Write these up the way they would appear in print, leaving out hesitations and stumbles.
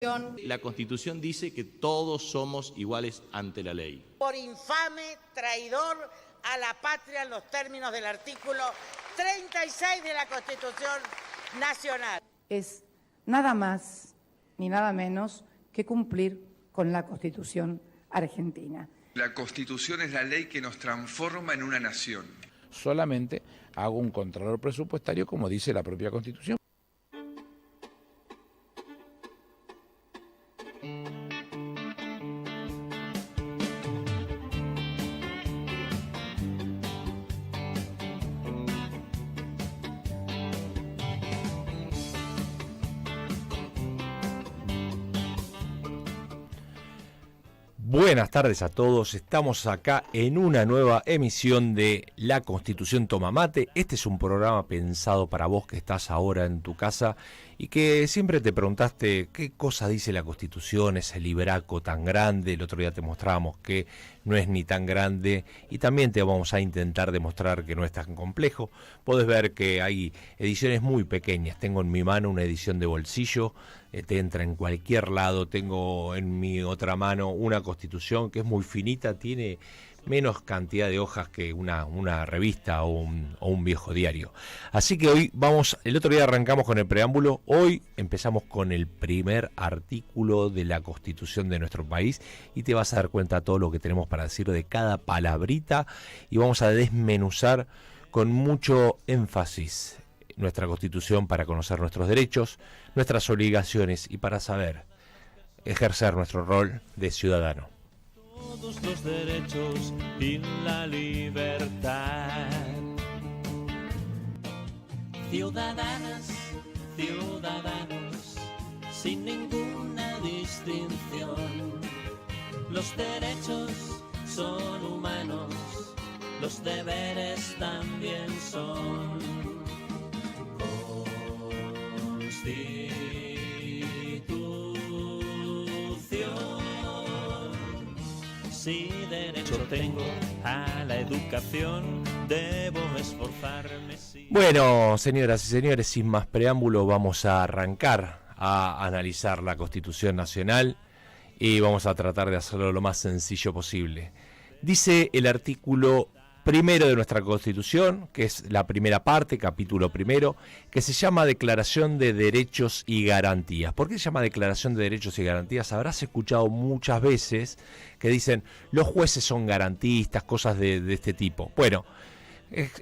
La Constitución dice que todos somos iguales ante la ley. Por infame, traidor a la patria en los términos del artículo 36 de la Constitución Nacional. Es nada más ni nada menos que cumplir con la Constitución argentina. La Constitución es la ley que nos transforma en una nación. Solamente hago un contralor presupuestario, como dice la propia Constitución. Buenas tardes a todos, estamos acá en una nueva emisión de La Constitución Toma Mate. Este es un programa pensado para vos que estás ahora en tu casa y que siempre te preguntaste qué cosa dice la Constitución, ese libraco tan grande. El otro día te mostrábamos que no es ni tan grande y también te vamos a intentar demostrar que no es tan complejo. Podés ver que hay ediciones muy pequeñas. Tengo en mi mano una edición de bolsillo, te entra en cualquier lado. Tengo en mi otra mano una Constitución que es muy finita, tiene menos cantidad de hojas que una revista o un viejo diario. Así que hoy el otro día arrancamos con el preámbulo, hoy empezamos con el primer artículo de la Constitución de nuestro país y te vas a dar cuenta de todo lo que tenemos para decir de cada palabrita y vamos a desmenuzar con mucho énfasis nuestra Constitución para conocer nuestros derechos, nuestras obligaciones y para saber ejercer nuestro rol de ciudadano. Todos los derechos y la libertad. Ciudadanas, ciudadanos, sin ninguna distinción. Los derechos son humanos, los deberes también son. Si derecho tengo a la educación, debo esforzarme. Bueno, señoras y señores, sin más preámbulo, vamos a arrancar a analizar la Constitución Nacional y vamos a tratar de hacerlo lo más sencillo posible. Dice el artículo primero de nuestra Constitución, que es la primera parte, capítulo primero, que se llama Declaración de Derechos y Garantías. ¿Por qué se llama Declaración de Derechos y Garantías? Habrás escuchado muchas veces que dicen los jueces son garantistas, cosas de este tipo. Bueno,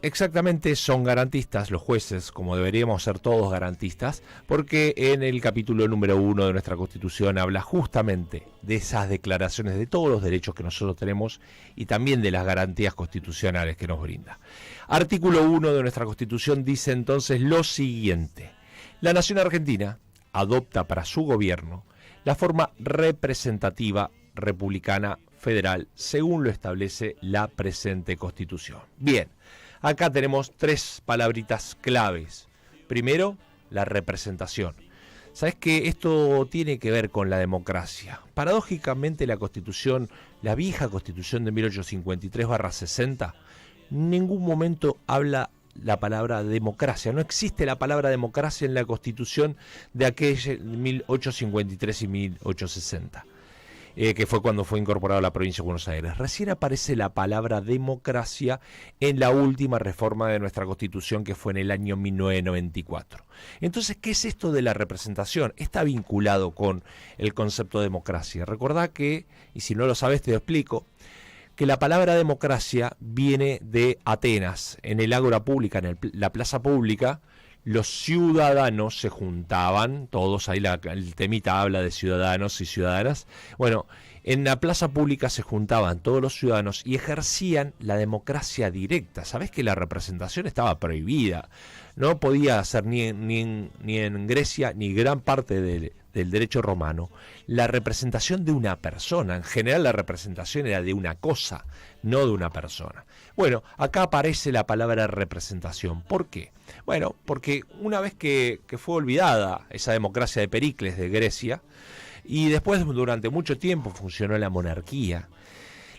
exactamente son garantistas los jueces, como deberíamos ser todos garantistas, porque en el capítulo número 1 de nuestra Constitución habla justamente de esas declaraciones de todos los derechos que nosotros tenemos y también de las garantías constitucionales que nos brinda. Artículo 1 de nuestra Constitución dice entonces lo siguiente: la Nación Argentina adopta para su gobierno la forma representativa republicana federal según lo establece la presente Constitución. Bien, acá tenemos tres palabritas claves. Primero, la representación. ¿Sabes que esto tiene que ver con la democracia? Paradójicamente la Constitución, la vieja Constitución de 1853/60, en ningún momento habla la palabra democracia. No existe la palabra democracia en la Constitución de aquella 1853 y 1860. Que fue cuando fue incorporado a la provincia de Buenos Aires. Recién aparece la palabra democracia en la última reforma de nuestra Constitución, que fue en el año 1994. Entonces, ¿qué es esto de la representación? Está vinculado con el concepto de democracia. Recordá que, y si no lo sabes te lo explico, que la palabra democracia viene de Atenas. En el ágora pública, en la plaza pública, los ciudadanos se juntaban, todos ahí el temita habla de ciudadanos y ciudadanas. Bueno, en la plaza pública se juntaban todos los ciudadanos y ejercían la democracia directa. ¿Sabés que la representación estaba prohibida? No podía ser ni en Grecia ni gran parte del derecho romano la representación de una persona. En general la representación era de una cosa, no de una persona. Bueno, acá aparece la palabra representación. ¿Por qué? Bueno, porque una vez que fue olvidada esa democracia de Pericles de Grecia, y después durante mucho tiempo funcionó la monarquía,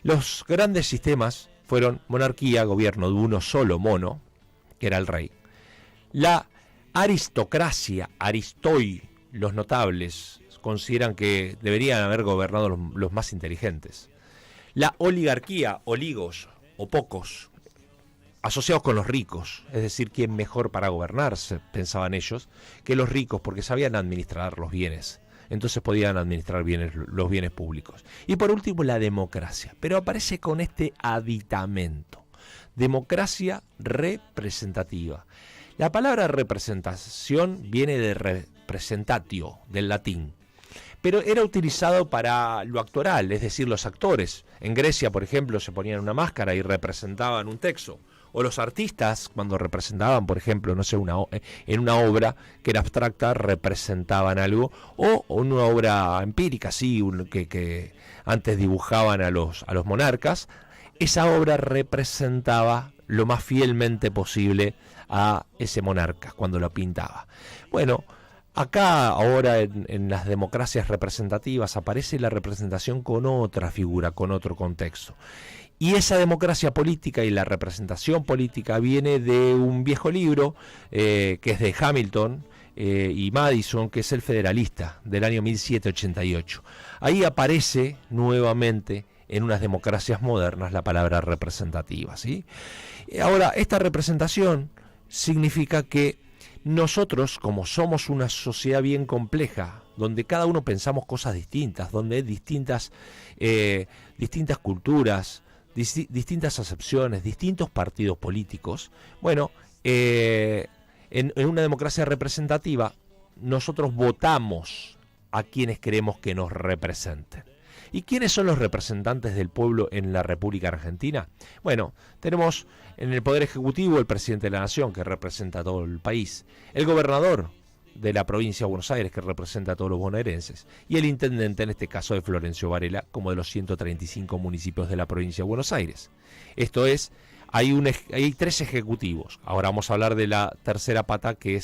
los grandes sistemas fueron monarquía, gobierno de uno solo mono, que era el rey. La aristocracia, aristoi, los notables, consideran que deberían haber gobernado los más inteligentes. La oligarquía, oligos o pocos, asociados con los ricos, es decir, ¿quién mejor para gobernarse, pensaban ellos, que los ricos, porque sabían administrar los bienes? Entonces podían administrar los bienes públicos. Y por último, la democracia, pero aparece con este aditamento: democracia representativa. La palabra representación viene de representatio, del latín, pero era utilizado para lo actoral, es decir, los actores. En Grecia, por ejemplo, se ponían una máscara y representaban un texto. O los artistas, cuando representaban, por ejemplo, no sé, en una obra que era abstracta, representaban algo. O una obra empírica, sí, que antes dibujaban a los monarcas. Esa obra representaba lo más fielmente posible a ese monarca cuando lo pintaba. Bueno, acá ahora en las democracias representativas aparece la representación con otra figura, con otro contexto. Y esa democracia política y la representación política viene de un viejo libro que es de Hamilton y Madison, que es El Federalista, del año 1788. Ahí aparece nuevamente en unas democracias modernas la palabra representativa, ¿sí? Ahora, esta representación significa que nosotros, como somos una sociedad bien compleja, donde cada uno pensamos cosas distintas, donde hay distintas culturas, distintas acepciones, distintos partidos políticos, bueno, en una democracia representativa nosotros votamos a quienes queremos que nos representen. ¿Y quiénes son los representantes del pueblo en la República Argentina? Bueno, tenemos en el Poder Ejecutivo el presidente de la Nación, que representa a todo el país, el gobernador de la provincia de Buenos Aires, que representa a todos los bonaerenses, y el intendente, en este caso de Florencio Varela, como de los 135 municipios de la provincia de Buenos Aires. Esto es, hay 3 ejecutivos. Ahora vamos a hablar de la tercera pata, que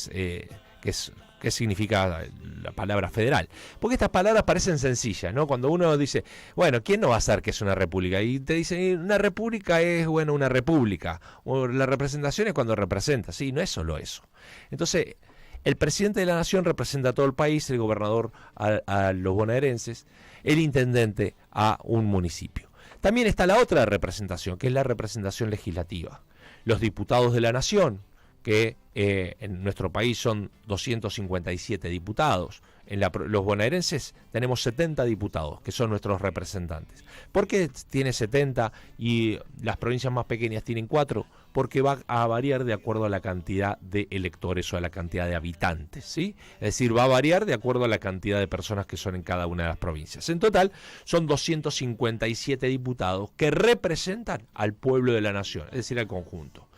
significa la palabra federal. Porque estas palabras parecen sencillas, ¿no? Cuando uno dice, bueno, ¿quién no va a saber que es una república? Y te dicen, una república es, bueno, una república. O la representación es cuando representa. Sí, no es solo eso. Entonces, el presidente de la nación representa a todo el país, el gobernador a los bonaerenses, el intendente a un municipio. También está la otra representación, que es la representación legislativa. Los diputados de la nación, que en nuestro país son 257 diputados. Los bonaerenses tenemos 70 diputados, que son nuestros representantes. ¿Por qué tiene 70 y las provincias más pequeñas tienen 4? Porque va a variar de acuerdo a la cantidad de electores o a la cantidad de habitantes, ¿sí? Es decir, va a variar de acuerdo a la cantidad de personas que son en cada una de las provincias. En total, son 257 diputados que representan al pueblo de la nación, es decir, al conjunto.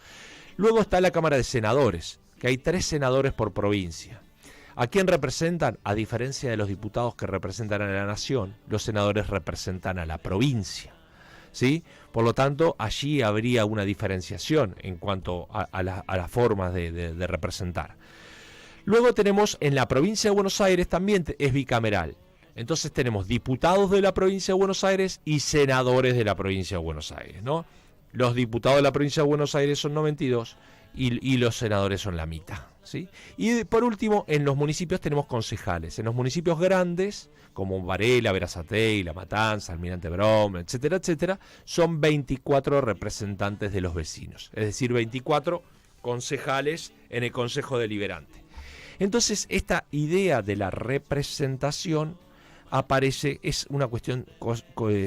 Luego está la Cámara de Senadores, que hay 3 senadores por provincia. ¿A quién representan? A diferencia de los diputados que representan a la nación, los senadores representan a la provincia, ¿sí? Por lo tanto, allí habría una diferenciación en cuanto a las formas de representar. Luego tenemos en la provincia de Buenos Aires también es bicameral. Entonces tenemos diputados de la provincia de Buenos Aires y senadores de la provincia de Buenos Aires, ¿no? Los diputados de la provincia de Buenos Aires son 92 y los senadores son la mitad, ¿sí? Y por último, en los municipios tenemos concejales. En los municipios grandes, como Varela, Berazategui, La Matanza, Almirante Brown, etcétera, etcétera, son 24 representantes de los vecinos. Es decir, 24 concejales en el Consejo Deliberante. Entonces, esta idea de la representación aparece, es una cuestión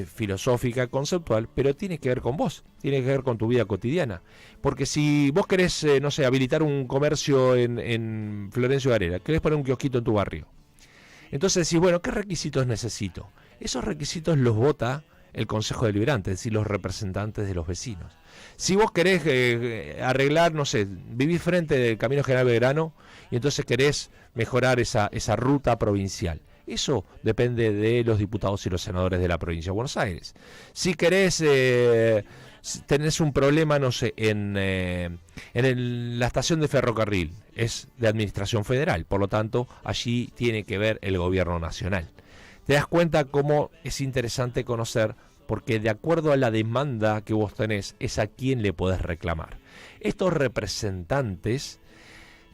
filosófica, conceptual, pero tiene que ver con vos, tiene que ver con tu vida cotidiana. Porque si vos querés, no sé, habilitar un comercio en Florencio Varela, querés poner un kiosquito en tu barrio. Entonces decís, bueno, ¿qué requisitos necesito? Esos requisitos los vota el Consejo Deliberante, es decir, los representantes de los vecinos. Si vos querés arreglar, no sé, vivís frente del Camino General Belgrano y entonces querés mejorar esa ruta provincial, eso depende de los diputados y los senadores de la provincia de Buenos Aires. Si querés, tenés un problema, no sé, en la estación de ferrocarril, es de administración federal, por lo tanto, allí tiene que ver el gobierno nacional. Te das cuenta cómo es interesante conocer, porque de acuerdo a la demanda que vos tenés, es a quién le podés reclamar. Estos representantes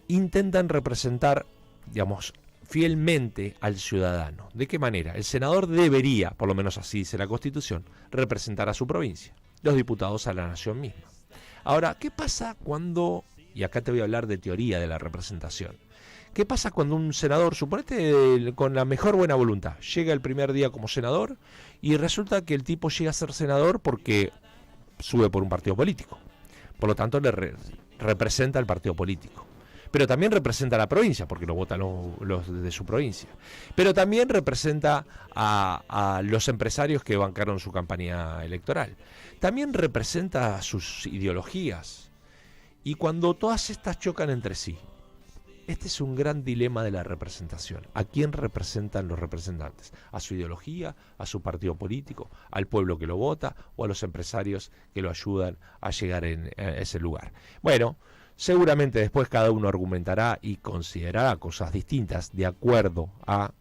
intentan representar, digamos, fielmente al ciudadano. ¿De qué manera? El senador debería, por lo menos así dice la Constitución, representar a su provincia, los diputados a la nación misma. Ahora, ¿qué pasa cuando, y acá te voy a hablar de teoría de la representación, qué pasa cuando un senador, suponete con la mejor buena voluntad, llega el primer día como senador y resulta que el tipo llega a ser senador porque sube por un partido político, por lo tanto representa al partido político, pero también representa a la provincia porque lo votan los de su provincia, pero también representa a los empresarios que bancaron su campaña electoral, también representa sus ideologías, y cuando todas estas chocan entre sí, este es un gran dilema de la representación. ¿A quién representan los representantes? ¿A su ideología, a su partido político, al pueblo que lo vota o a los empresarios que lo ayudan a llegar a ese lugar? Bueno, seguramente después cada uno argumentará y considerará cosas distintas de acuerdo a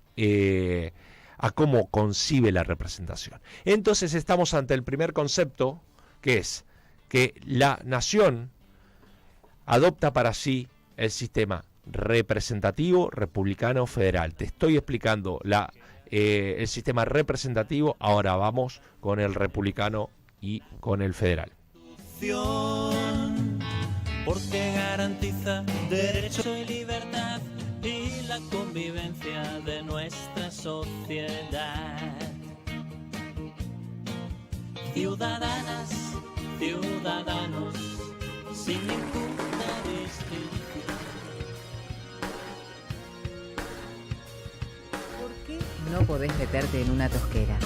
cómo concibe la representación. Entonces estamos ante el primer concepto, que es que la nación adopta para sí el sistema representativo republicano federal. Te estoy explicando el sistema representativo, ahora vamos con el republicano y con el federal. Porque garantiza derecho y libertad y la convivencia de nuestra sociedad. Ciudadanas, ciudadanos, sin ninguna distinción. ¿Por qué no podés meterte en una tosquera?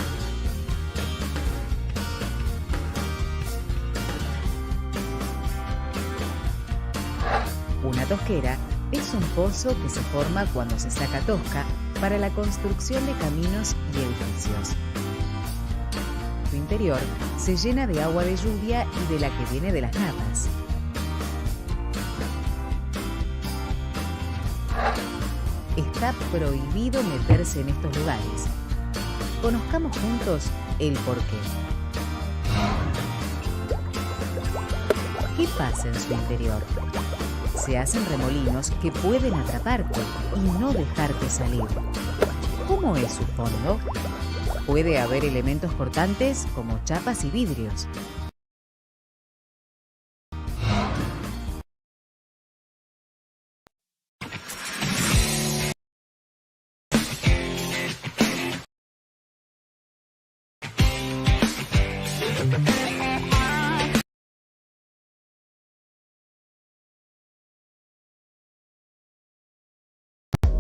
Una tosquera es un pozo que se forma cuando se saca tosca para la construcción de caminos y edificios. Su interior se llena de agua de lluvia y de la que viene de las napas. Está prohibido meterse en estos lugares. Conozcamos juntos el porqué. ¿Qué pasa en su interior? Se hacen remolinos que pueden atraparte y no dejarte salir. ¿Cómo es su fondo? Puede haber elementos cortantes como chapas y vidrios.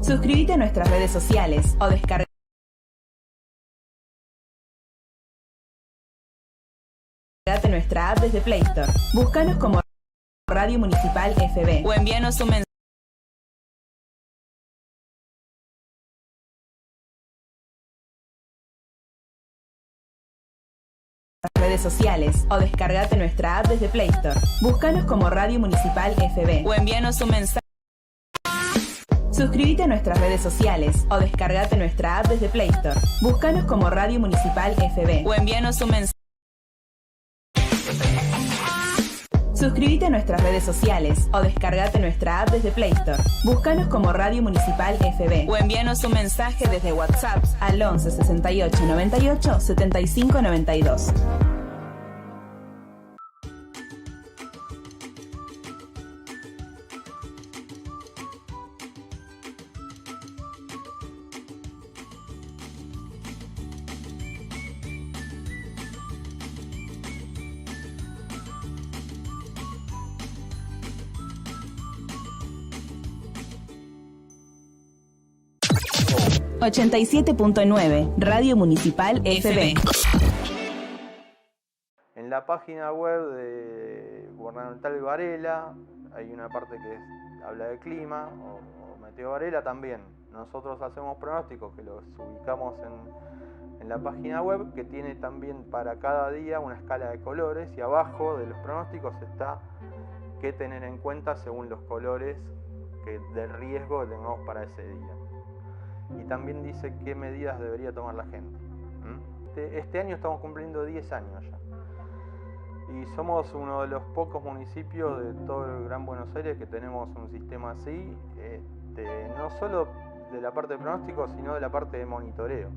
Suscríbete a nuestras redes sociales o descarga nuestra app desde Play Store. Búscanos como Radio Municipal FB o envíanos un mensaje. Redes sociales o descargate nuestra app desde Play Store. Búscanos como Radio Municipal FB o envíanos un mensaje. Suscríbete a nuestras redes sociales o descargate nuestra app desde Play Store. Búscanos como Radio Municipal FB o envíanos un mensaje. Suscríbete a nuestras redes sociales o descargate nuestra app desde Play Store. Búscanos como Radio Municipal FB o envíanos un mensaje desde WhatsApp al 11 68 98 75 92. ...87.9... Radio Municipal FB. En la página web de Gubernamental Varela hay una parte que habla de clima o Meteo Varela también. Nosotros hacemos pronósticos que los ubicamos en la página web, que tiene también para cada día una escala de colores, y abajo de los pronósticos está qué tener en cuenta según los colores de riesgo que tengamos para ese día. Y también dice qué medidas debería tomar la gente. Este año estamos cumpliendo 10 años ya. Y somos uno de los pocos municipios de todo el Gran Buenos Aires que tenemos un sistema así. No solo de la parte de pronóstico, sino de la parte de monitoreo,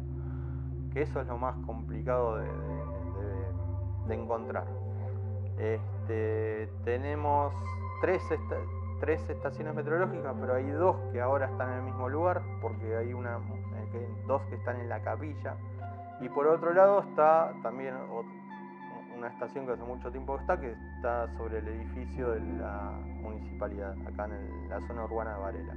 que eso es lo más complicado de encontrar. Tenemos tres estaciones meteorológicas, pero hay dos que ahora están en el mismo lugar, porque hay dos que están en la capilla, y por otro lado está también una estación que hace mucho tiempo que está sobre el edificio de la municipalidad, acá en la zona urbana de Varela.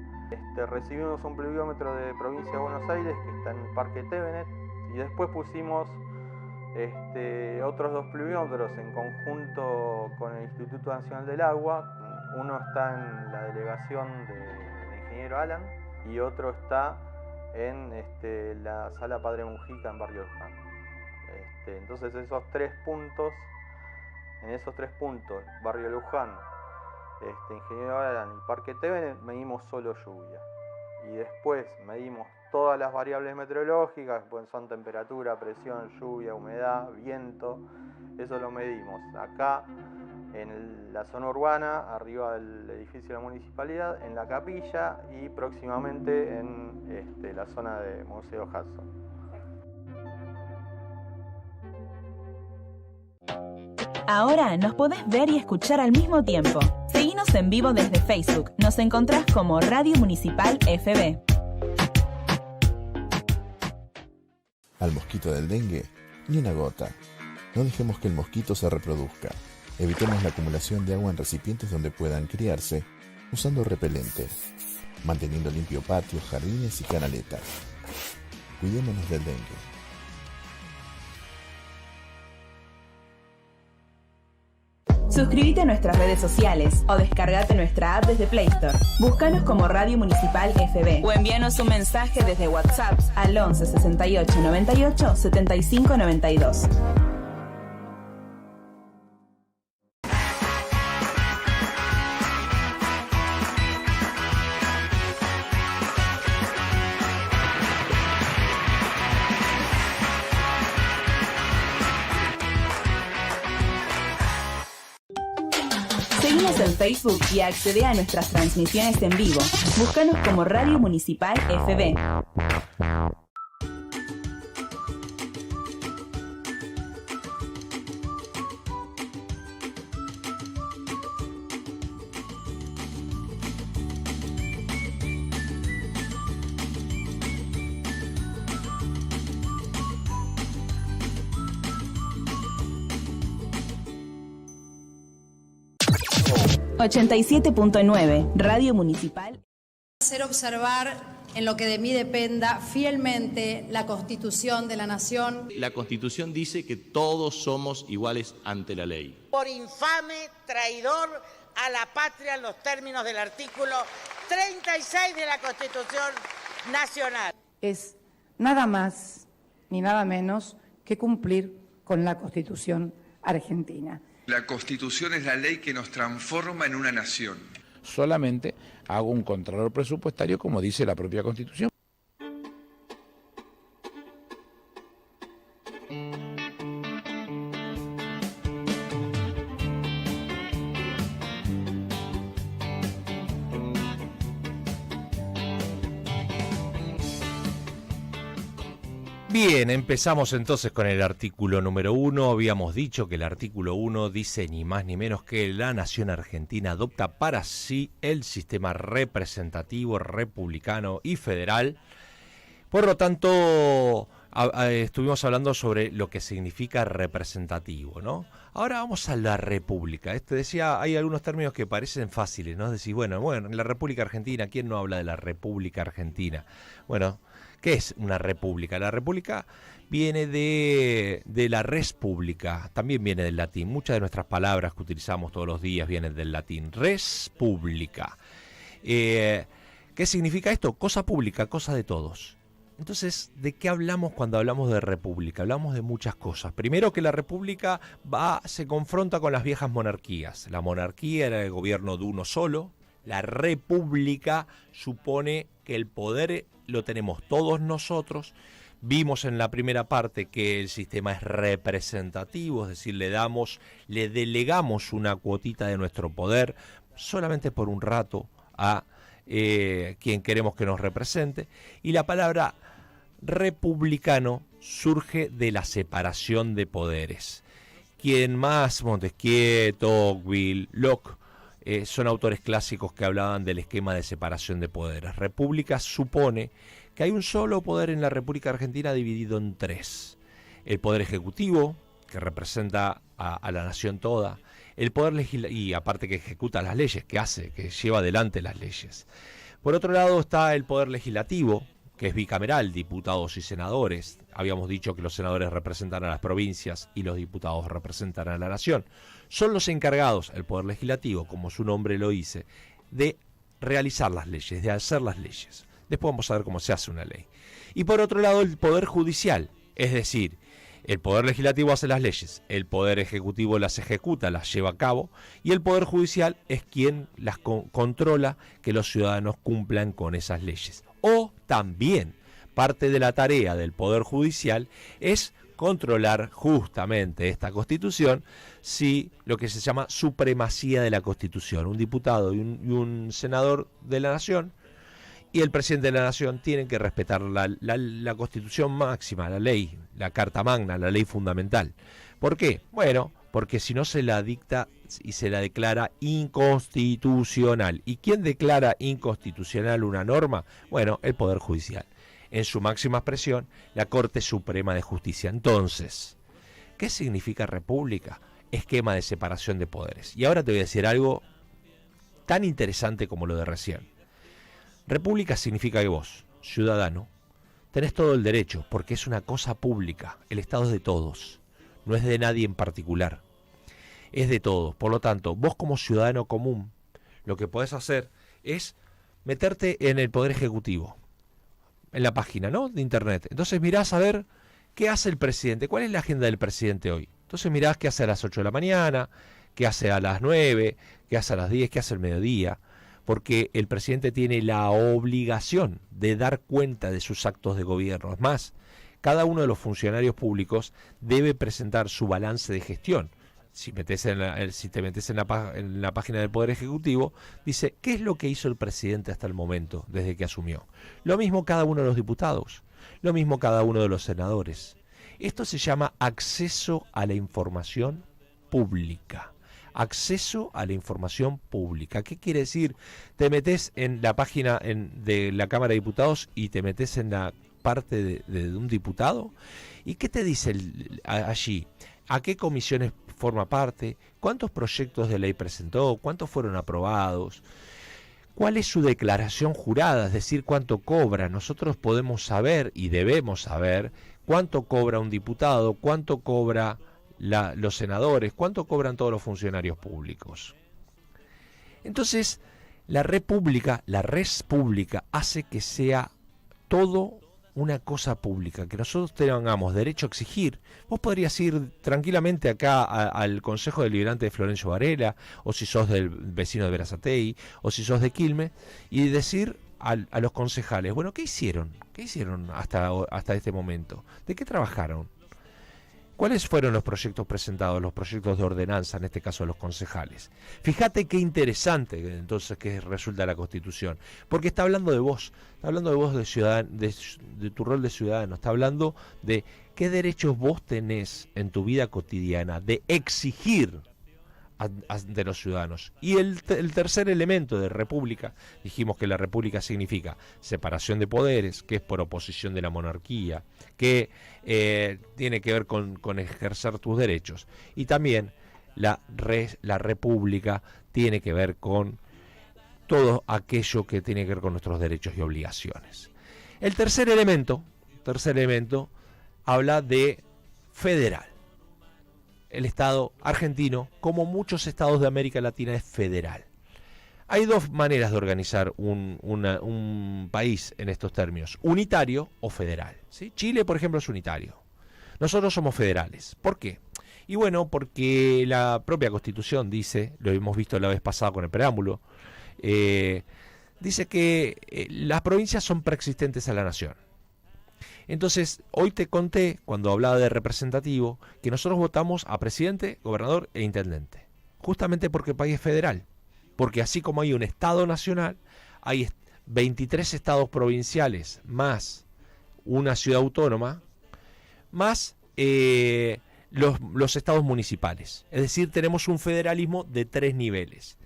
Recibimos un pluviómetro de Provincia de Buenos Aires que está en el Parque Tevenet, y después pusimos otros dos pluviómetros en conjunto con el Instituto Nacional del Agua. Uno está en la delegación de Ingeniero Alan y otro está en la Sala Padre Mujica en Barrio Luján. Entonces en esos tres puntos, Barrio Luján, Ingeniero Alan y Parque Tevenet, medimos solo lluvia. Y después medimos todas las variables meteorológicas, pues son temperatura, presión, lluvia, humedad, viento. Eso lo medimos acá en la zona urbana, arriba del edificio de la municipalidad, en la capilla y próximamente en la zona de Museo Hudson. Ahora nos podés ver y escuchar al mismo tiempo. Seguinos en vivo desde Facebook. Nos encontrás como Radio Municipal FB. Al mosquito del dengue, ni una gota. No dejemos que el mosquito se reproduzca. Evitemos la acumulación de agua en recipientes donde puedan criarse, usando repelente, manteniendo limpio patios, jardines y canaletas. Cuidémonos del dengue. Suscríbete a nuestras redes sociales o descargate nuestra app desde Play Store. Búscanos como Radio Municipal FB o envíanos un mensaje desde WhatsApp al 11 68 98 75 92. Seguinos en Facebook y accede a nuestras transmisiones en vivo. Búscanos como Radio Municipal FB. ...87.9, Radio Municipal. Hacer observar, en lo que de mí dependa, fielmente la Constitución de la Nación. La Constitución dice que todos somos iguales ante la ley. Por infame, traidor a la patria en los términos del artículo 36 de la Constitución Nacional. Es nada más ni nada menos que cumplir con la Constitución argentina. La Constitución es la ley que nos transforma en una nación. Solamente hago un contralor presupuestario como dice la propia Constitución. Bien, empezamos entonces con el artículo número 1. Habíamos dicho que el artículo 1 dice ni más ni menos que la nación argentina adopta para sí el sistema representativo, republicano y federal. Por lo tanto, estuvimos hablando sobre lo que significa representativo, ¿no? Ahora vamos a la república. Decía, hay algunos términos que parecen fáciles, ¿no? Decís, bueno, en la República Argentina, ¿quién no habla de la República Argentina? Bueno, ¿qué es una república? La república viene de la res publica, también viene del latín. Muchas de nuestras palabras que utilizamos todos los días vienen del latín. Res publica. ¿Qué significa esto? Cosa pública, cosa de todos. Entonces, ¿de qué hablamos cuando hablamos de república? Hablamos de muchas cosas. Primero, que la república se confronta con las viejas monarquías. La monarquía era el gobierno de uno solo. La república supone que el poder lo tenemos todos nosotros. Vimos en la primera parte que el sistema es representativo, es decir, le delegamos una cuotita de nuestro poder solamente por un rato a quien queremos que nos represente. Y la palabra republicano surge de la separación de poderes. Quien más, Montesquieu, Tocqueville, Locke, son autores clásicos que hablaban del esquema de separación de poderes. República supone que hay un solo poder en la República Argentina dividido en tres. El poder ejecutivo, que representa a la nación toda, el poder legislativo, y aparte que ejecuta las leyes, que lleva adelante las leyes. Por otro lado está el poder legislativo, que es bicameral, diputados y senadores. Habíamos dicho que los senadores representan a las provincias y los diputados representan a la nación. Son los encargados, el poder legislativo, como su nombre lo dice, de realizar las leyes, de hacer las leyes. Después vamos a ver cómo se hace una ley. Y por otro lado el poder judicial, es decir, el poder legislativo hace las leyes, el poder ejecutivo las ejecuta, las lleva a cabo, y el poder judicial es quien las controla, que los ciudadanos cumplan con esas leyes. O también parte de la tarea del poder judicial es controlar justamente esta Constitución, si lo que se llama supremacía de la Constitución. Un diputado y un senador de la nación y el presidente de la nación tienen que respetar la Constitución máxima, la ley, la Carta Magna, la ley fundamental. ¿Por qué? Bueno, porque si no se la dicta y se la declara inconstitucional. ¿Y quién declara inconstitucional una norma? Bueno, el Poder Judicial. En su máxima expresión, la Corte Suprema de Justicia. Entonces, ¿qué significa república? Esquema de separación de poderes. Y ahora te voy a decir algo tan interesante como lo de recién. República significa que vos, ciudadano, tenés todo el derecho, porque es una cosa pública. El Estado es de todos, no es de nadie en particular. Es de todos. Por lo tanto, vos como ciudadano común, lo que podés hacer es meterte en el Poder Ejecutivo, en la página, ¿no?, de Internet. Entonces mirás a ver qué hace el presidente, cuál es la agenda del presidente hoy. Entonces mirás qué hace a las 8 de la mañana, qué hace a las 9, qué hace a las 10, qué hace al mediodía. Porque el presidente tiene la obligación de dar cuenta de sus actos de gobierno. Es más, cada uno de los funcionarios públicos debe presentar su balance de gestión. Si te metes en la página del Poder Ejecutivo, dice qué es lo que hizo el presidente hasta el momento, desde que asumió. Lo mismo cada uno de los diputados, lo mismo cada uno de los senadores. Esto se llama acceso a la información pública. Acceso a la información pública. ¿Qué quiere decir? Te metes en la página de la Cámara de Diputados y te metes en la parte de un diputado. ¿Y qué te dice allí? ¿A qué comisiones forma parte? ¿Cuántos proyectos de ley presentó? ¿Cuántos fueron aprobados? ¿Cuál es su declaración jurada? Es decir, ¿cuánto cobra? Nosotros podemos saber y debemos saber cuánto cobra un diputado, cuánto cobra los senadores, cuánto cobran todos los funcionarios públicos. Entonces, la res pública hace que sea todo una cosa pública, que nosotros tengamos derecho a exigir. Vos podrías ir tranquilamente acá al Consejo Deliberante de Florencio Varela, o si sos del vecino de Berazategui, o si sos de Quilmes, y decir a los concejales, bueno, ¿qué hicieron? ¿Qué hicieron hasta este momento? ¿De qué trabajaron? ¿Cuáles fueron los proyectos presentados, los proyectos de ordenanza, en este caso los concejales? Fíjate qué interesante entonces que resulta la Constitución, porque está hablando de vos de ciudadano, de tu rol de ciudadano, está hablando de qué derechos vos tenés en tu vida cotidiana, de exigir de los ciudadanos. Y el tercer elemento de república, dijimos que la república significa separación de poderes, que es por oposición de la monarquía, que tiene que ver con ejercer tus derechos, y también la república tiene que ver con todo aquello que tiene que ver con nuestros derechos y obligaciones. El tercer elemento habla de federal. El Estado argentino, como muchos estados de América Latina, es federal. Hay dos maneras de organizar un país en estos términos: unitario o federal, ¿sí? Chile, por ejemplo, es unitario. Nosotros somos federales. ¿Por qué? Y bueno, porque la propia Constitución dice, lo hemos visto la vez pasada con el preámbulo, dice que las provincias son preexistentes a la nación. Entonces, hoy te conté, cuando hablaba de representativo, que nosotros votamos a presidente, gobernador e intendente. Justamente porque el país es federal. Porque así como hay un Estado nacional, hay 23 estados provinciales más una ciudad autónoma, más los estados municipales. Es decir, tenemos un federalismo de 3 niveles.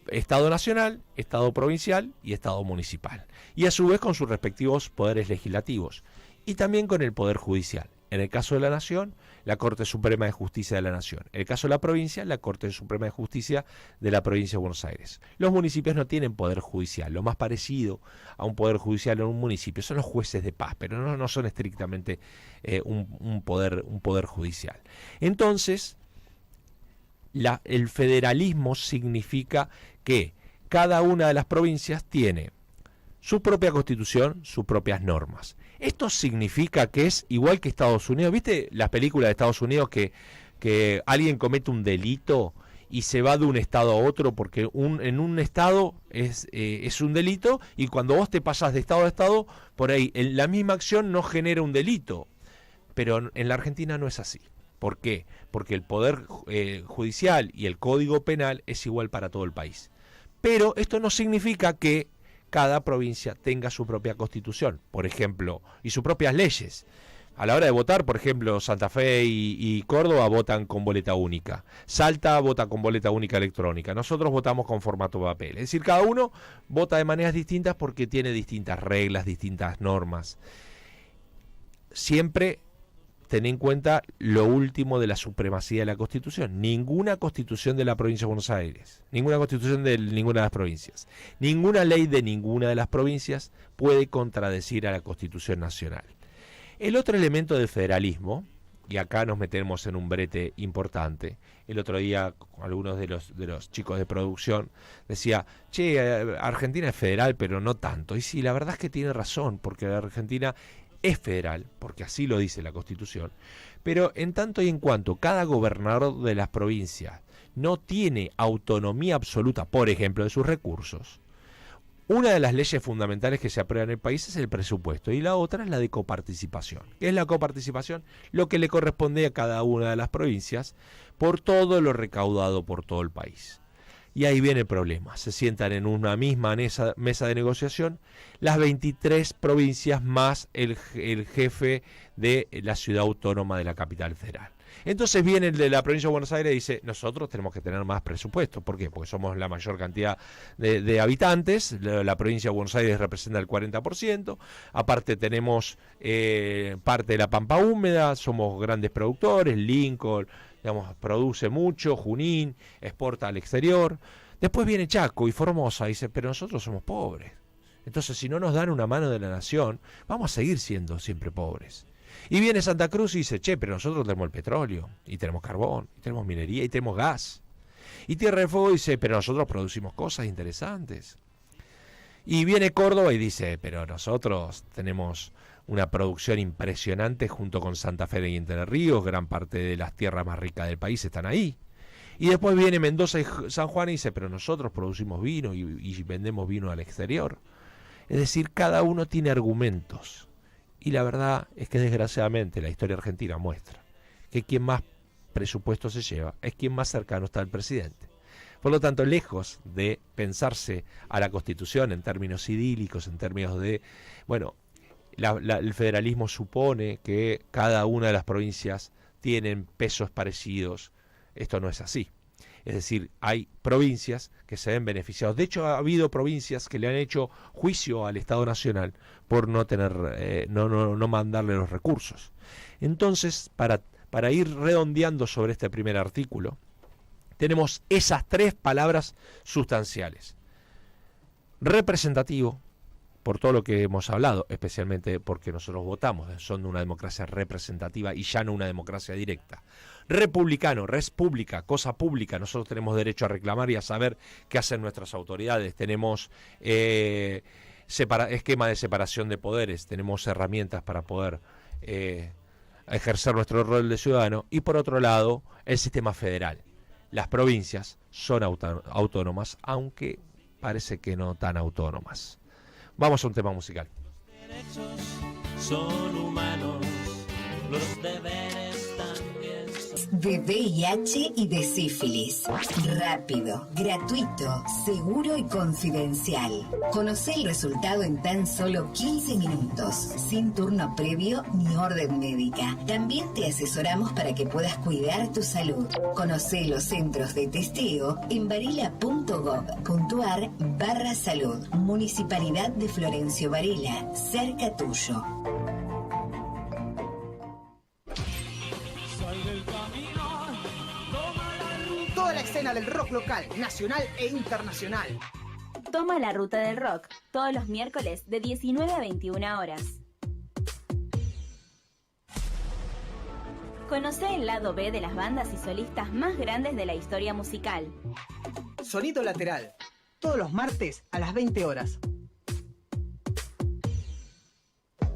Estado nacional, Estado provincial y Estado municipal. Y a su vez con sus respectivos poderes legislativos. Y también con el Poder Judicial. En el caso de la Nación, la Corte Suprema de Justicia de la Nación. En el caso de la provincia, la Corte Suprema de Justicia de la Provincia de Buenos Aires. Los municipios no tienen poder judicial. Lo más parecido a un poder judicial en un municipio son los jueces de paz, pero no son estrictamente un poder judicial. Entonces, el federalismo significa que cada una de las provincias tiene su propia constitución, sus propias normas. Esto significa que es igual que Estados Unidos. ¿Viste las películas de Estados Unidos que alguien comete un delito y se va de un estado a otro porque en un estado es un delito y cuando vos te pasás de estado a estado, por ahí la misma acción no genera un delito? Pero en la Argentina no es así. ¿Por qué? Porque el Poder Judicial y el Código Penal es igual para todo el país. Pero esto no significa que cada provincia tenga su propia constitución, por ejemplo, y sus propias leyes. A la hora de votar, por ejemplo, Santa Fe y Córdoba votan con boleta única. Salta vota con boleta única electrónica. Nosotros votamos con formato papel. Es decir, cada uno vota de maneras distintas porque tiene distintas reglas, distintas normas. Siempre ten en cuenta lo último de la supremacía de la Constitución. Ninguna Constitución de la Provincia de Buenos Aires, ninguna Constitución de ninguna de las provincias, ninguna ley de ninguna de las provincias puede contradecir a la Constitución Nacional. El otro elemento del federalismo, y acá nos metemos en un brete importante, el otro día algunos de los chicos de producción decía, che, Argentina es federal, pero no tanto. Y sí, la verdad es que tiene razón, porque la Argentina es federal, porque así lo dice la Constitución, pero en tanto y en cuanto cada gobernador de las provincias no tiene autonomía absoluta, por ejemplo, de sus recursos, una de las leyes fundamentales que se aprueban en el país es el presupuesto y la otra es la de coparticipación. ¿Qué es la coparticipación? Lo que le corresponde a cada una de las provincias por todo lo recaudado por todo el país. Y ahí viene el problema. Se sientan en una misma mesa de negociación las 23 provincias más el jefe de la ciudad autónoma de la capital federal. Entonces viene el de la provincia de Buenos Aires y dice, nosotros tenemos que tener más presupuesto. ¿Por qué? Porque somos la mayor cantidad de habitantes. La provincia de Buenos Aires representa el 40%. Aparte tenemos parte de la pampa húmeda, somos grandes productores, Lincoln, digamos, produce mucho, Junín, exporta al exterior. Después viene Chaco y Formosa y dice, pero nosotros somos pobres. Entonces, si no nos dan una mano de la nación, vamos a seguir siendo siempre pobres. Y viene Santa Cruz y dice, che, pero nosotros tenemos el petróleo, y tenemos carbón, y tenemos minería, y tenemos gas. Y Tierra del Fuego dice, pero nosotros producimos cosas interesantes. Y viene Córdoba y dice, pero nosotros tenemos una producción impresionante junto con Santa Fe y Entre Ríos, gran parte de las tierras más ricas del país están ahí. Y después viene Mendoza y San Juan y dice, pero nosotros producimos vino y vendemos vino al exterior. Es decir, cada uno tiene argumentos. Y la verdad es que desgraciadamente la historia argentina muestra que quien más presupuesto se lleva es quien más cercano está al presidente. Por lo tanto, lejos de pensarse a la Constitución en términos idílicos, en términos de, bueno, el federalismo supone que cada una de las provincias tienen pesos parecidos. Esto no es así. Es decir, hay provincias que se ven beneficiadas. De hecho, ha habido provincias que le han hecho juicio al Estado Nacional por no tener, no mandarle los recursos. Entonces, para ir redondeando sobre este primer artículo, tenemos esas 3 palabras sustanciales. Representativo, por todo lo que hemos hablado, especialmente porque nosotros votamos, son una democracia representativa y ya no una democracia directa. Republicano, res pública, cosa pública, nosotros tenemos derecho a reclamar y a saber qué hacen nuestras autoridades, tenemos esquema de separación de poderes, tenemos herramientas para poder ejercer nuestro rol de ciudadano, y por otro lado, el sistema federal. Las provincias son autónomas, aunque parece que no tan autónomas. Vamos a un tema musical. Los derechos son humanos, los deberes también son... de VIH y de sífilis. Rápido, gratuito, seguro y confidencial. Conocé el resultado en tan solo 15 minutos, sin turno previo ni orden médica. También te asesoramos para que puedas cuidar tu salud. Conocé los centros de testeo en varela.gov.ar/salud. Municipalidad de Florencio Varela, cerca tuyo. Toda la escena del rock local, nacional e internacional. Toma la ruta del rock, todos los miércoles de 19 a 21 horas. Conoce el lado B de las bandas y solistas más grandes de la historia musical. Sonido Lateral, todos los martes a las 20 horas.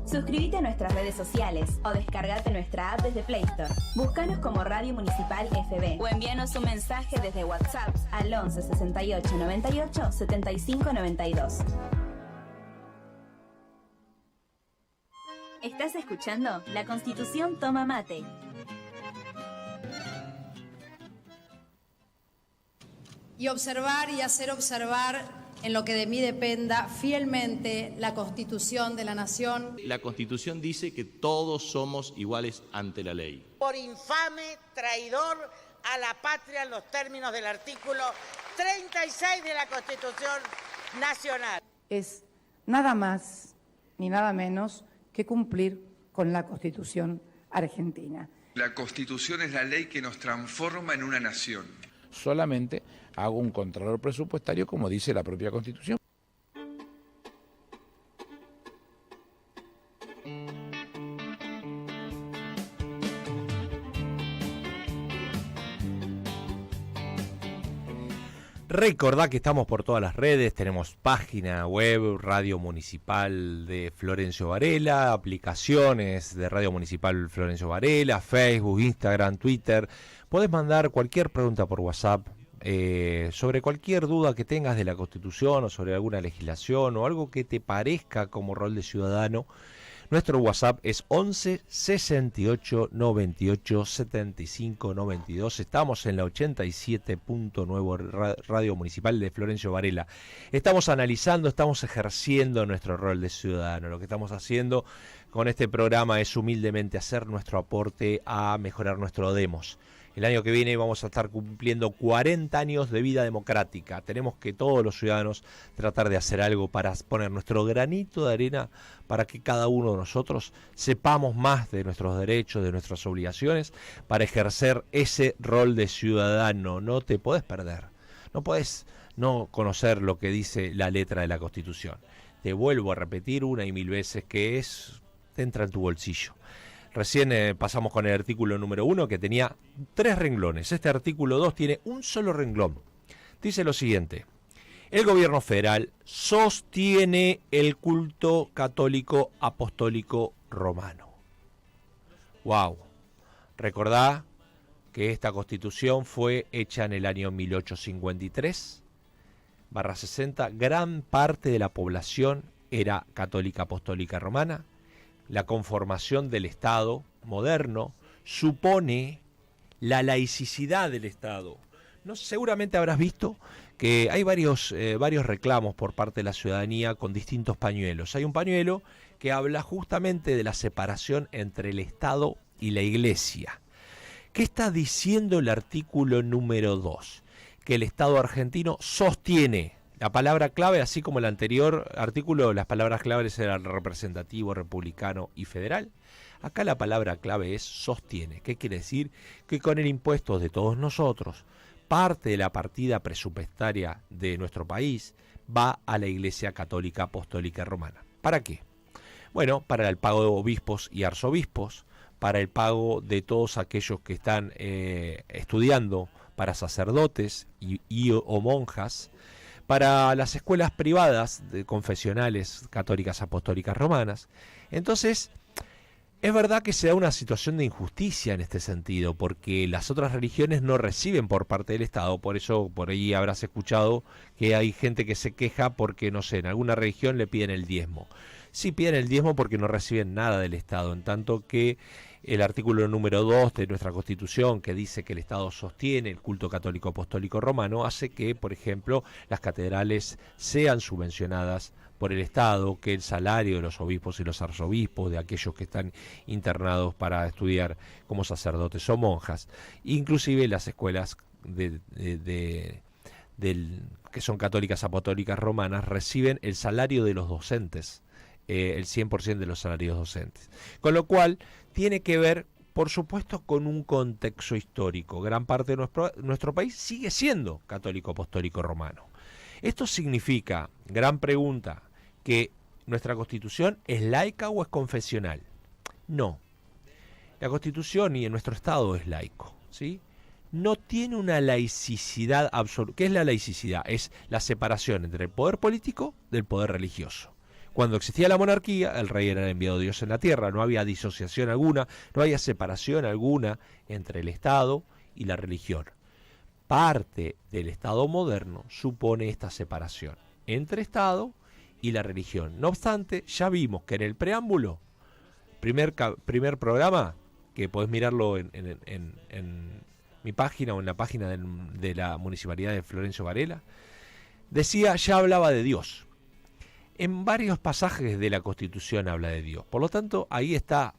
Suscríbete a nuestras redes sociales o descargate nuestra app desde Play Store. Búscanos como Radio Municipal FB o envíanos un mensaje desde WhatsApp al 11 68 98 75 92. Estás escuchando La Constitución Toma Mate. Y observar y hacer observar en lo que de mí dependa fielmente la Constitución de la Nación. La Constitución dice que todos somos iguales ante la ley. Por infame, traidor a la patria en los términos del artículo 36 de la Constitución Nacional. Es nada más ni nada menos que cumplir con la Constitución argentina. La Constitución es la ley que nos transforma en una nación. Solamente hago un contralor presupuestario como dice la propia Constitución. Recordá que estamos por todas las redes, tenemos página web, Radio Municipal de Florencio Varela, aplicaciones de Radio Municipal Florencio Varela, Facebook, Instagram, Twitter. Podés mandar cualquier pregunta por WhatsApp sobre cualquier duda que tengas de la Constitución o sobre alguna legislación o algo que te parezca como rol de ciudadano. Nuestro WhatsApp es 11 68 98 75 92. Estamos en la 87.9 Radio Municipal de Florencio Varela. Estamos analizando, estamos ejerciendo nuestro rol de ciudadano. Lo que estamos haciendo con este programa es humildemente hacer nuestro aporte a mejorar nuestro demos. El año que viene vamos a estar cumpliendo 40 años de vida democrática. Tenemos que todos los ciudadanos tratar de hacer algo para poner nuestro granito de arena para que cada uno de nosotros sepamos más de nuestros derechos, de nuestras obligaciones, para ejercer ese rol de ciudadano. No te podés perder. No podés no conocer lo que dice la letra de la Constitución. Te vuelvo a repetir una y mil veces que te entra en tu bolsillo. Recién pasamos con el artículo número 1 que tenía 3 renglones. Este artículo 2 tiene un solo renglón. Dice lo siguiente: el gobierno federal sostiene el culto católico apostólico romano. ¡Wow! Recordá que esta constitución fue hecha en el año 1853/60. Gran parte de la población era católica apostólica romana. La conformación del Estado moderno supone la laicidad del Estado. No, seguramente habrás visto que hay varios reclamos por parte de la ciudadanía con distintos pañuelos. Hay un pañuelo que habla justamente de la separación entre el Estado y la Iglesia. ¿Qué está diciendo el artículo número 2? Que el Estado argentino sostiene. La palabra clave, así como el anterior artículo, las palabras claves eran representativo, republicano y federal. Acá la palabra clave es sostiene. ¿Qué quiere decir? Que con el impuesto de todos nosotros, parte de la partida presupuestaria de nuestro país va a la Iglesia Católica Apostólica Romana. ¿Para qué? Bueno, para el pago de obispos y arzobispos, para el pago de todos aquellos que están estudiando para sacerdotes o monjas, para las escuelas privadas de confesionales católicas apostólicas romanas. Entonces, es verdad que se da una situación de injusticia en este sentido, porque las otras religiones no reciben por parte del Estado. Por eso, por ahí habrás escuchado que hay gente que se queja porque, no sé, en alguna religión le piden el diezmo. Sí piden el diezmo porque no reciben nada del Estado, en tanto que el artículo número 2 de nuestra Constitución, que dice que el Estado sostiene el culto católico apostólico romano, hace que, por ejemplo, las catedrales sean subvencionadas por el Estado, que el salario de los obispos y los arzobispos, de aquellos que están internados para estudiar como sacerdotes o monjas, inclusive las escuelas que son católicas apostólicas romanas, reciben el salario de los docentes, el 100% de los salarios docentes. Con lo cual, tiene que ver, por supuesto, con un contexto histórico. Gran parte de nuestro país sigue siendo católico apostólico romano. Esto significa, gran pregunta, que nuestra Constitución es laica o es confesional. No. La Constitución y en nuestro Estado es laico, ¿sí? No tiene una laicidad absoluta. ¿Qué es la laicidad? Es la separación entre el poder político del poder religioso. Cuando existía la monarquía, el rey era el enviado de Dios en la tierra, no había disociación alguna, no había separación alguna entre el Estado y la religión. Parte del Estado moderno supone esta separación entre Estado y la religión. No obstante, ya vimos que en el preámbulo, primer programa, que podés mirarlo en mi página o en la página de la Municipalidad de Florencio Varela, decía, ya hablaba de Dios. En varios pasajes de la Constitución habla de Dios. Por lo tanto, ahí está,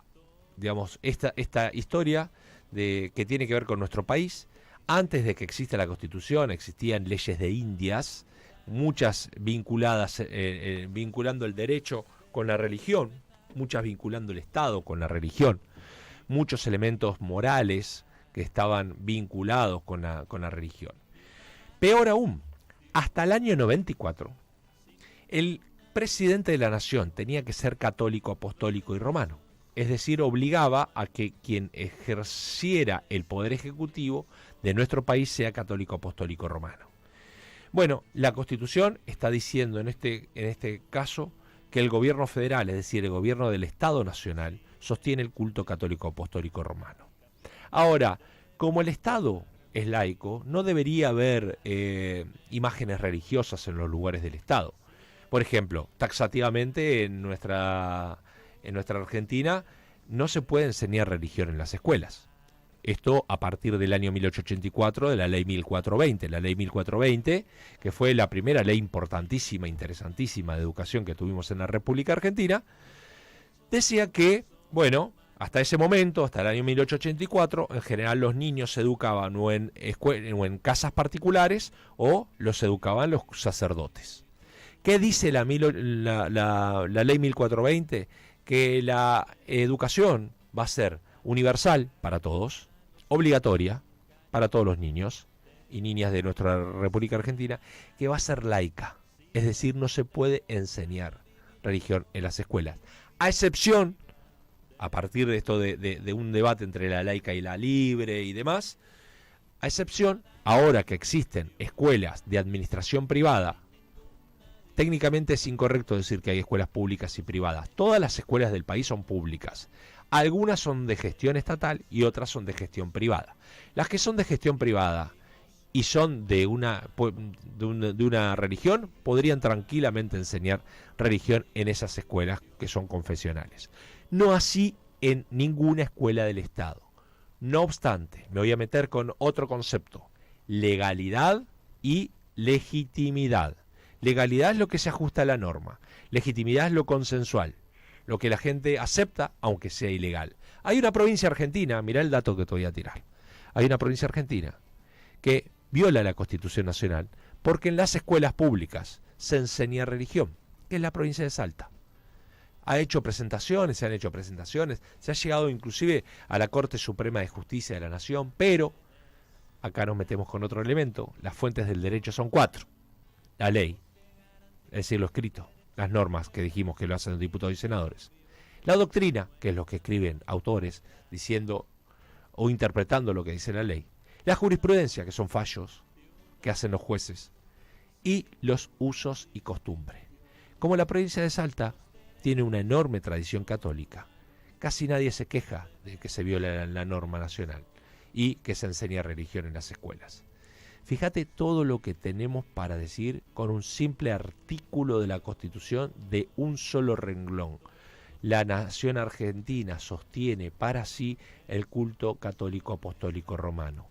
digamos, esta historia que tiene que ver con nuestro país. Antes de que exista la Constitución, existían leyes de Indias, muchas vinculadas, vinculando el derecho con la religión, muchas vinculando el Estado con la religión, muchos elementos morales que estaban vinculados con la religión. Peor aún, hasta el año 94, el presidente de la nación tenía que ser católico, apostólico y romano. Es decir, obligaba a que quien ejerciera el poder ejecutivo de nuestro país sea católico, apostólico, romano. Bueno, la Constitución está diciendo en este caso que el gobierno federal, es decir, el gobierno del Estado Nacional, sostiene el culto católico, apostólico, romano. Ahora, como el Estado es laico, no debería haber imágenes religiosas en los lugares del Estado. Por ejemplo, taxativamente en nuestra Argentina no se puede enseñar religión en las escuelas. Esto a partir del año 1884 de la ley 1420. La ley 1420, que fue la primera ley importantísima, interesantísima de educación que tuvimos en la República Argentina, decía que, bueno, hasta ese momento, hasta el año 1884, en general los niños se educaban o en casas particulares o los educaban los sacerdotes. ¿Qué dice la ley 1420? Que la educación va a ser universal para todos, obligatoria para todos los niños y niñas de nuestra República Argentina, que va a ser laica. Es decir, no se puede enseñar religión en las escuelas. A excepción, a partir de esto de un debate entre la laica y la libre y demás, a excepción, ahora que existen escuelas de administración privada, técnicamente es incorrecto decir que hay escuelas públicas y privadas. Todas las escuelas del país son públicas. Algunas son de gestión estatal y otras son de gestión privada. Las que son de gestión privada y son de una religión, podrían tranquilamente enseñar religión en esas escuelas que son confesionales. No así en ninguna escuela del Estado. No obstante, me voy a meter con otro concepto: legalidad y legitimidad. Legalidad es lo que se ajusta a la norma. Legitimidad es lo consensual, lo que la gente acepta aunque sea ilegal. Hay una provincia argentina, mirá el dato que te voy a tirar. Hay una provincia argentina que viola la Constitución Nacional porque en las escuelas públicas se enseña religión, que es la provincia de Salta. Se han hecho presentaciones, se ha llegado inclusive a la Corte Suprema de Justicia de la Nación, pero acá nos metemos con otro elemento. Las fuentes del derecho son 4. La ley, es decir, lo escrito, las normas que dijimos que lo hacen los diputados y senadores, la doctrina, que es lo que escriben autores diciendo o interpretando lo que dice la ley, la jurisprudencia, que son fallos que hacen los jueces, y los usos y costumbres. Como la provincia de Salta tiene una enorme tradición católica, casi nadie se queja de que se viola la norma nacional y que se enseña religión en las escuelas. Fíjate todo lo que tenemos para decir con un simple artículo de la Constitución de un solo renglón. la nación argentina sostiene para sí el culto católico apostólico romano.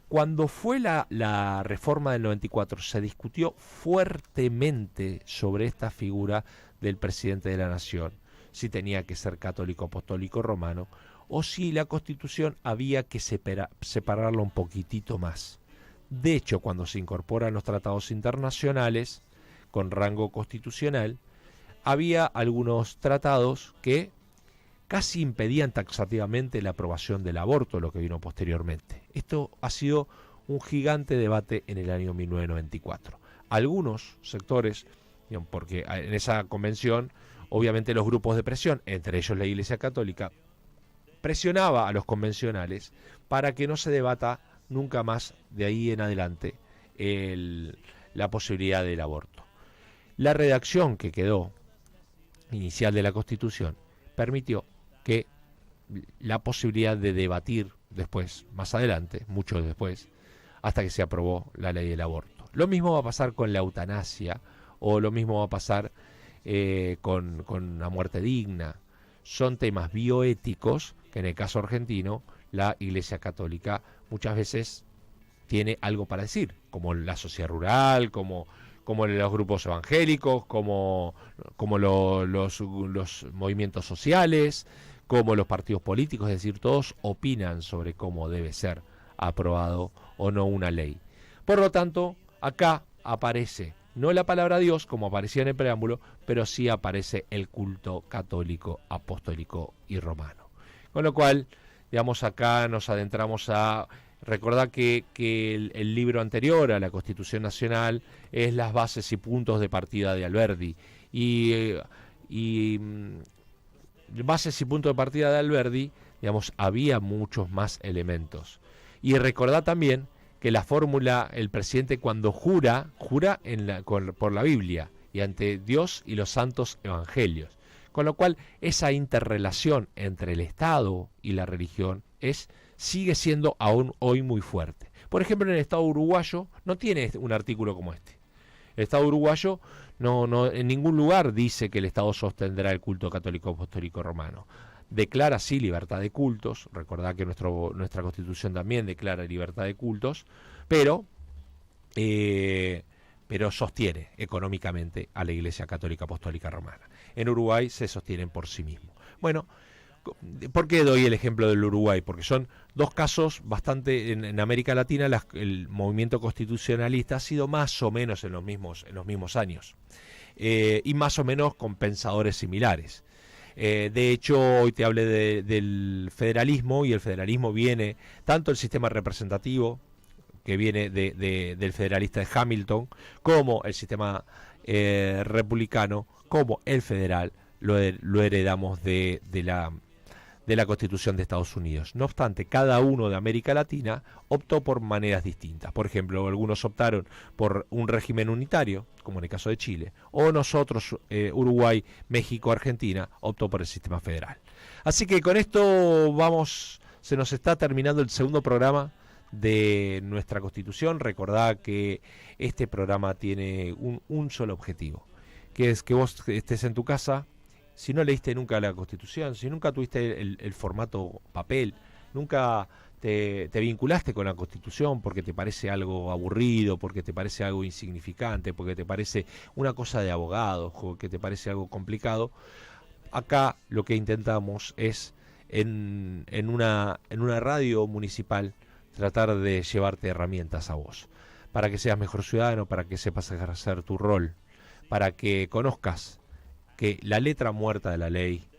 Cuando fue la reforma del 94, se discutió fuertemente sobre esta figura del presidente de la nación, si tenía que ser católico apostólico romano o si la Constitución había que separarlo un poquitito más. De hecho, cuando se incorporan los tratados internacionales con rango constitucional, había algunos tratados que casi impedían taxativamente la aprobación del aborto, lo que vino posteriormente. Esto ha sido un gigante debate en el año 1994. Algunos sectores, porque en esa convención, obviamente los grupos de presión, entre ellos la Iglesia Católica, presionaba a los convencionales para que no se debata nunca más de ahí en adelante la posibilidad del aborto. La redacción que quedó inicial de la Constitución permitió que la posibilidad de debatir después, más adelante, mucho después, hasta que se aprobó la ley del aborto. Lo mismo va a pasar con la eutanasia, o lo mismo va a pasar con la muerte digna. Son temas bioéticos que en el caso argentino la Iglesia Católica muchas veces tiene algo para decir, como la sociedad rural, como los grupos evangélicos, como los movimientos sociales, como los partidos políticos, es decir, todos opinan sobre cómo debe ser aprobado o no una ley. Por lo tanto, acá aparece no la palabra Dios, como aparecía en el preámbulo, pero sí aparece el culto católico, apostólico y romano. Con lo cual, digamos, acá nos adentramos a recordar que el libro anterior a la Constitución Nacional es Las bases y puntos de partida de Alberdi. Y bases y puntos de partida de Alberdi, digamos, había muchos más elementos. Y recordad también que la fórmula, el presidente cuando jura por la Biblia y ante Dios y los santos evangelios. Con lo cual, esa interrelación entre el Estado y la religión sigue siendo aún hoy muy fuerte. Por ejemplo, en el Estado uruguayo no tiene un artículo como este. El Estado uruguayo no en ningún lugar dice que el Estado sostendrá el culto católico apostólico romano. Declara sí libertad de cultos, recordad que nuestra Constitución también declara libertad de cultos, pero sostiene económicamente a la Iglesia Católica Apostólica Romana. En Uruguay se sostienen por sí mismos. Bueno, ¿por qué doy el ejemplo del Uruguay? Porque son dos casos bastante, en América Latina el movimiento constitucionalista ha sido más o menos en los mismos años, y más o menos con pensadores similares. De hecho, hoy te hablé del federalismo, y el federalismo viene, tanto el sistema representativo, que viene del federalista de Hamilton, como el sistema republicano, como el federal, lo heredamos de la Constitución de Estados Unidos. No obstante, cada uno de América Latina optó por maneras distintas. Por ejemplo, algunos optaron por un régimen unitario, como en el caso de Chile, o nosotros, Uruguay, México, Argentina, optó por el sistema federal. Así que con esto se nos está terminando el segundo programa de nuestra Constitución. Recordad que este programa tiene un solo objetivo, que es que vos estés en tu casa. Si no leíste nunca la Constitución, si nunca tuviste el formato papel, nunca te vinculaste con la Constitución porque te parece algo aburrido, porque te parece algo insignificante, porque te parece una cosa de abogados, porque te parece algo complicado, acá lo que intentamos es en una radio municipal tratar de llevarte herramientas a vos, para que seas mejor ciudadano, para que sepas ejercer tu rol, para que conozcas que la letra muerta de la ley,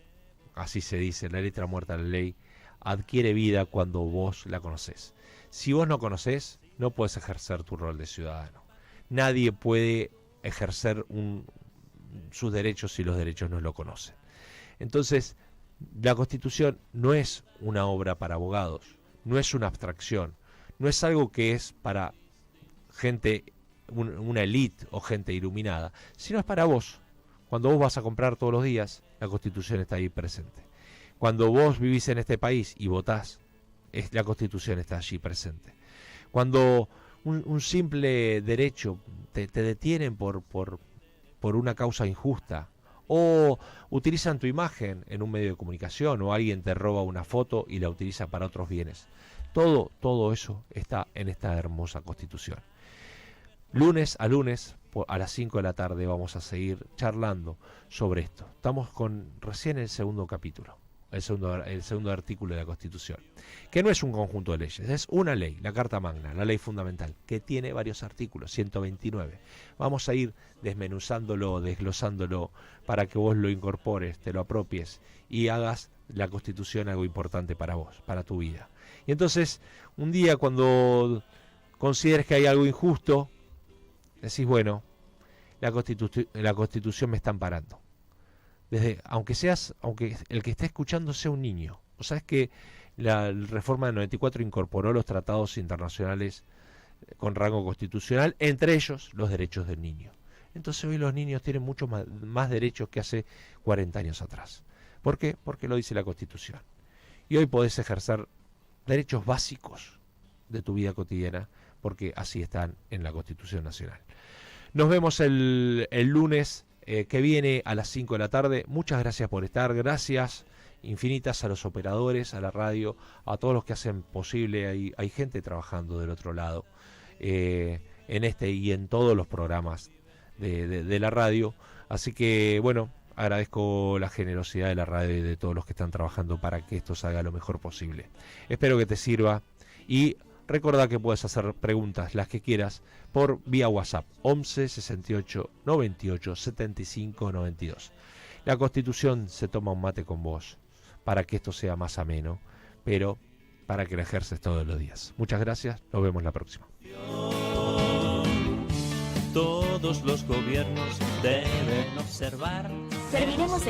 así se dice, la letra muerta de la ley, adquiere vida cuando vos la conocés. Si vos no conocés, no puedes ejercer tu rol de ciudadano. Nadie puede ejercer sus derechos si los derechos no lo conocen. Entonces, la Constitución no es una obra para abogados, no es una abstracción, no es algo que es para gente, una élite o gente iluminada, sino es para vos. Cuando vos vas a comprar todos los días, la Constitución está ahí presente. Cuando vos vivís en este país y votás, la Constitución está allí presente. Cuando un simple derecho te detienen por una causa injusta, o utilizan tu imagen en un medio de comunicación, o alguien te roba una foto y la utiliza para otros bienes. Todo eso está en esta hermosa Constitución. Lunes a lunes, a las 5 de la tarde, vamos a seguir charlando sobre esto. Estamos recién en el segundo capítulo, el segundo artículo de la Constitución, que no es un conjunto de leyes, es una ley, la Carta Magna, la ley fundamental, que tiene varios artículos, 129. Vamos a ir desmenuzándolo, desglosándolo, para que vos lo incorpores, te lo apropies y hagas la Constitución algo importante para vos, para tu vida. Y entonces, un día cuando consideres que hay algo injusto, decís, bueno, la Constitución me está amparando. Aunque el que esté escuchando sea un niño. O sabes que la reforma del 94 incorporó los tratados internacionales con rango constitucional, entre ellos los derechos del niño. Entonces hoy los niños tienen mucho más derechos que hace 40 años atrás. ¿Por qué? Porque lo dice la Constitución. Y hoy podés ejercer derechos básicos de tu vida cotidiana, porque así están en la Constitución Nacional. Nos vemos el lunes que viene a las 5 de la tarde. Muchas gracias por estar, gracias infinitas a los operadores, a la radio, a todos los que hacen posible. Hay gente trabajando del otro lado en este y en todos los programas de la radio. Así que bueno, agradezco la generosidad de la radio y de todos los que están trabajando para que esto salga lo mejor posible. Espero que te sirva y recordá que puedes hacer preguntas, las que quieras, por vía WhatsApp, 11 68 98 75 92. La Constitución se toma un mate con vos, para que esto sea más ameno, pero para que la ejerces todos los días. Muchas gracias, nos vemos la próxima. Todos los gobiernos deben observar. Serviremos